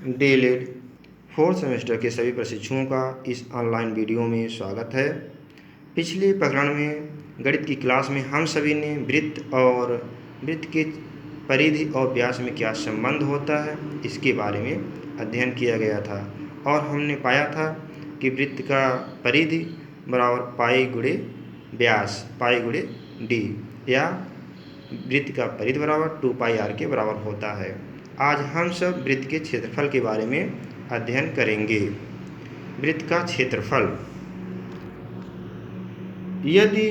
DElEd fourth semester के सभी प्रशिक्षुओं का इस ऑनलाइन वीडियो में स्वागत है। पिछले प्रकरण में गणित की क्लास में हम सभी ने वृत्त के परिधि और व्यास में क्या संबंध होता है इसके बारे में अध्ययन किया गया था और हमने पाया था कि वृत्त का परिधि बराबर पाई गुणे व्यास पाई गुणे डी या वृत्त का परिधि बराबर 2πr के बराबर होता है। आज हम सब वृत्त के क्षेत्रफल के बारे में अध्ययन करेंगे। वृत्त का क्षेत्रफल, यदि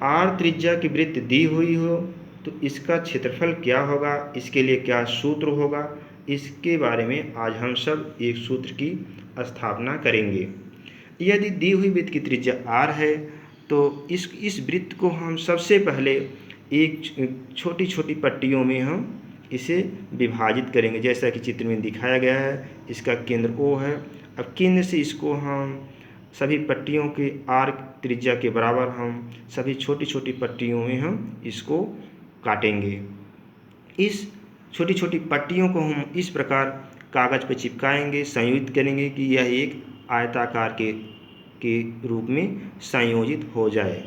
r त्रिज्या की वृत्त दी हुई हो तो इसका क्षेत्रफल क्या होगा, इसके लिए क्या सूत्र होगा, इसके बारे में आज हम सब एक सूत्र की स्थापना करेंगे। यदि दी हुई वृत्त की त्रिज्या r है तो इस वृत्त को हम सबसे पहले एक छोटी छोटी पट्टियों में हम इसे विभाजित करेंगे, जैसा कि चित्र में दिखाया गया है। इसका केंद्र O है। अब केंद्र से इसको हम सभी पट्टियों के r त्रिज्या के बराबर हम सभी छोटी छोटी पट्टियों में हम इसको काटेंगे। इस छोटी छोटी पट्टियों को हम इस प्रकार कागज़ पर चिपकाएंगे, संयोजित करेंगे कि यह एक आयताकार के रूप में संयोजित हो जाए।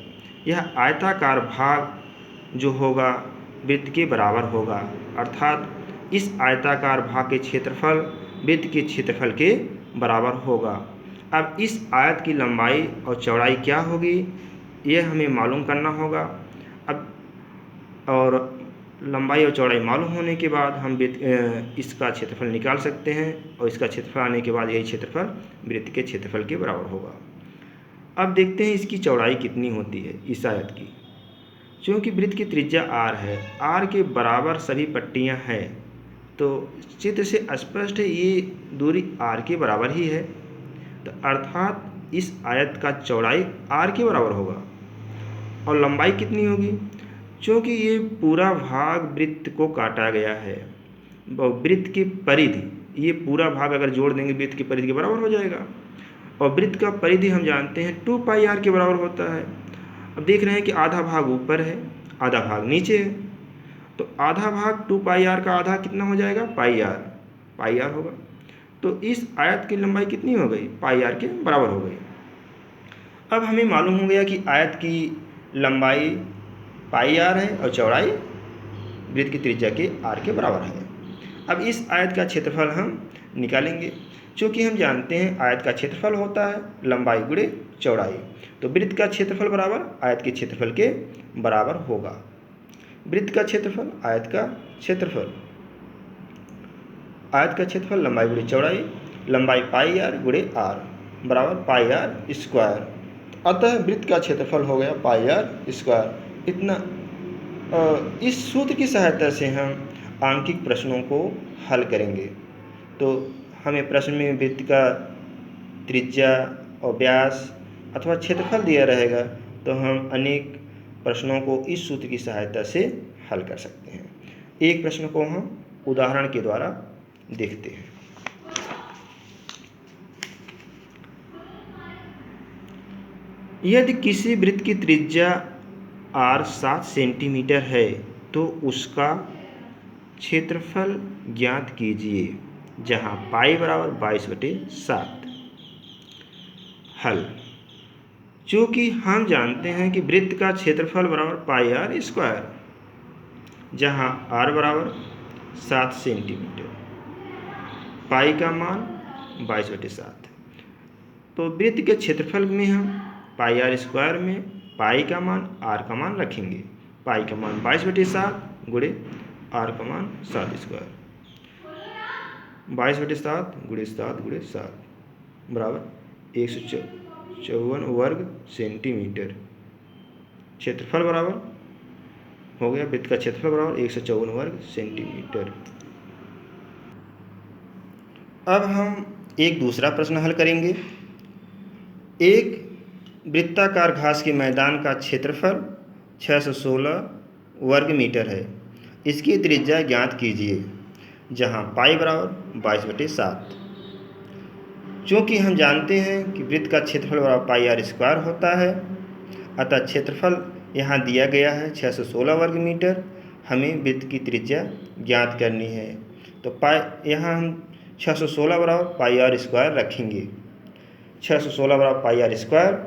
यह आयताकार भाग जो होगा वृत्त के बराबर होगा, अर्थात इस आयताकार भाग के क्षेत्रफल वृत्त के क्षेत्रफल के बराबर होगा। अब इस आयत की लंबाई और चौड़ाई क्या होगी यह हमें मालूम करना होगा। और लंबाई और चौड़ाई मालूम होने के बाद हम इसका क्षेत्रफल निकाल सकते हैं और इसका क्षेत्रफल आने के बाद यही क्षेत्रफल वृत्त के क्षेत्रफल के बराबर होगा। अब देखते हैं इसकी चौड़ाई कितनी होती है इस आयत की। क्योंकि वृत्त की त्रिज्या r है, r के बराबर सभी पट्टियां हैं, तो चित्र से स्पष्ट है ये दूरी r के बराबर ही है, तो अर्थात इस आयत का चौड़ाई r के बराबर होगा। और लंबाई कितनी होगी, क्योंकि ये पूरा भाग वृत्त को काटा गया है। वृत्त की परिधि, ये पूरा भाग अगर जोड़ देंगे वृत्त की परिधि के बराबर हो जाएगा। और वृत्त का परिधि हम जानते हैं 2πr के बराबर होता है। अब देख रहे हैं कि आधा भाग ऊपर है, आधा भाग नीचे है, तो आधा भाग 2πr का आधा कितना हो जाएगा, पाई आर होगा। तो इस आयत की लंबाई कितनी हो गई, πr के बराबर हो गई। अब हमें मालूम हो गया कि आयत की लंबाई πr है और चौड़ाई वृत्त की त्रिज्या के r के बराबर है। अब इस आयत का क्षेत्रफल हम निकालेंगे। चूँकि हम जानते हैं आयत का क्षेत्रफल होता है लंबाई गुणे चौड़ाई, तो वृत्त का क्षेत्रफल बराबर आयत के क्षेत्रफल के बराबर होगा। वृत्त का क्षेत्रफल आयत का क्षेत्रफल लंबाई गुणे चौड़ाई, लंबाई πr गुणे r बराबर πr स्क्वायर। अतः वृत्त का क्षेत्रफल हो गया πr स्क्वायर। इतना इस सूत्र की सहायता से हम आंकिक प्रश्नों को हल करेंगे। तो हमें प्रश्न में वृत्त का त्रिज्या और व्यास अथवा क्षेत्रफल दिया रहेगा, तो हम अनेक प्रश्नों को इस सूत्र की सहायता से हल कर सकते हैं। एक प्रश्न को हम उदाहरण के द्वारा देखते हैं। यदि किसी वृत्त की त्रिज्या r 7 सेंटीमीटर है तो उसका क्षेत्रफल ज्ञात कीजिए, जहाँ पाई बराबर 22/7। हल, चूँकि हम जानते हैं कि वृत्त का क्षेत्रफल बराबर πr स्क्वायर, जहाँ r बराबर 7 सेंटीमीटर, पाई का मान 22/7। तो वृत्त के क्षेत्रफल में हम πr स्क्वायर में पाई का मान r का मान रखेंगे। पाई का मान 22/7 गुणे r का मान 7 स्क्वायर, 22/7 गुणे 7 गुणे 7 बराबर 154 वर्ग सेंटीमीटर। क्षेत्रफल बराबर हो गया, वृत्त का क्षेत्रफल बराबर 154 वर्ग सेंटीमीटर। अब हम एक दूसरा प्रश्न हल करेंगे। एक वृत्ताकार घास के मैदान का क्षेत्रफल 616 वर्ग मीटर है। इसकी त्रिज्या ज्ञात कीजिए, जहाँ पाई बराबर 22/7। चूँकि हम जानते हैं कि वृत्त का क्षेत्रफल बराबर πr स्क्वायर होता है, अतः क्षेत्रफल यहाँ दिया गया है 616 वर्ग मीटर। हमें वृत्त की त्रिज्या ज्ञात करनी है। तो पाई यहाँ हम 616 बराबर पाई आर स्क्वायर रखेंगे। 616 बराबर पाई आर स्क्वायर,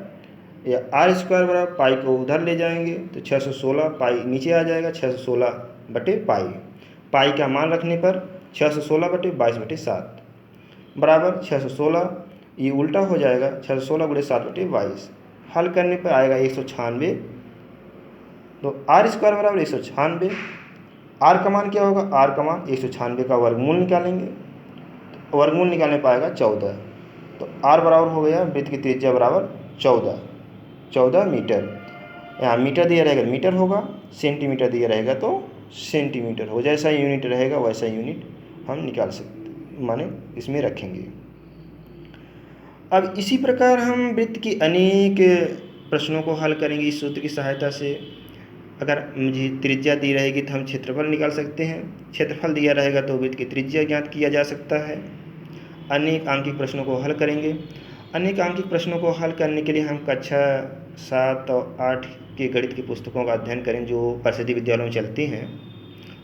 या आर स्क्वायर बराबर पाई को उधर ले जाएंगे तो 616 पाई नीचे आ जाएगा, 616 बटे पाई। पाई का मान रखने पर 616 बटे 22/7 बराबर 616, ये उल्टा हो जाएगा 616 गुणे 7/22। हल करने पर आएगा 196। तो आर स्क्वायर बराबर 196। आर का मान क्या होगा, आर का मान 196 का वर्गमूल निकालेंगे, तो वर्गमूल निकालने पाएगा 14। तो आर बराबर हो गया, वृत्त की त्रिज्या बराबर 14 मीटर। यहाँ मीटर दिया रहेगा मीटर होगा, सेंटीमीटर दिया रहेगा तो सेंटीमीटर हो, जैसा यूनिट रहेगा वैसा यूनिट हम निकाल सकते, माने इसमें रखेंगे। अब इसी प्रकार हम वृत्त की अनेक प्रश्नों को हल करेंगे इस सूत्र की सहायता से। अगर मुझे त्रिज्या दी रहेगी तो हम क्षेत्रफल निकाल सकते हैं, क्षेत्रफल दिया रहेगा तो वृत्त की त्रिज्या ज्ञात किया जा सकता है। अनेक आंकिक प्रश्नों को हल करेंगे। अनेक आंकिक प्रश्नों को हल करने के लिए हम कक्षा 7 और 8 के गणित की पुस्तकों का अध्ययन करें जो प्रसिद्धि विद्यालयों में चलती हैं,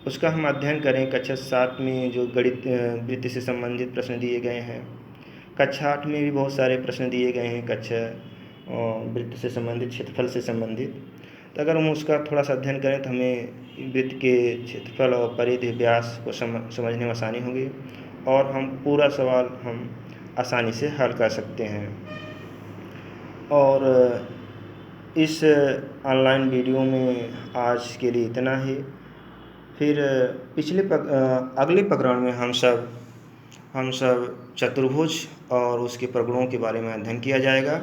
उसका हम अध्ययन करें। कक्षा 7 में जो गणित वृत्त से संबंधित प्रश्न दिए गए हैं, कक्षा 8 में भी बहुत सारे प्रश्न दिए गए हैं कक्षा वृत्त से संबंधित, क्षेत्रफल से संबंधित। तो अगर हम उसका थोड़ा सा अध्ययन करें तो हमें वृत्त के क्षेत्रफल और परिधि व्यास को समझने में आसानी होगी और हम पूरा सवाल हम आसानी से हल कर सकते हैं। और इस ऑनलाइन वीडियो में आज के लिए इतना ही। फिर अगले प्रकरण में हम सब चतुर्भुज और उसके प्रगुणों के बारे में अध्ययन किया जाएगा।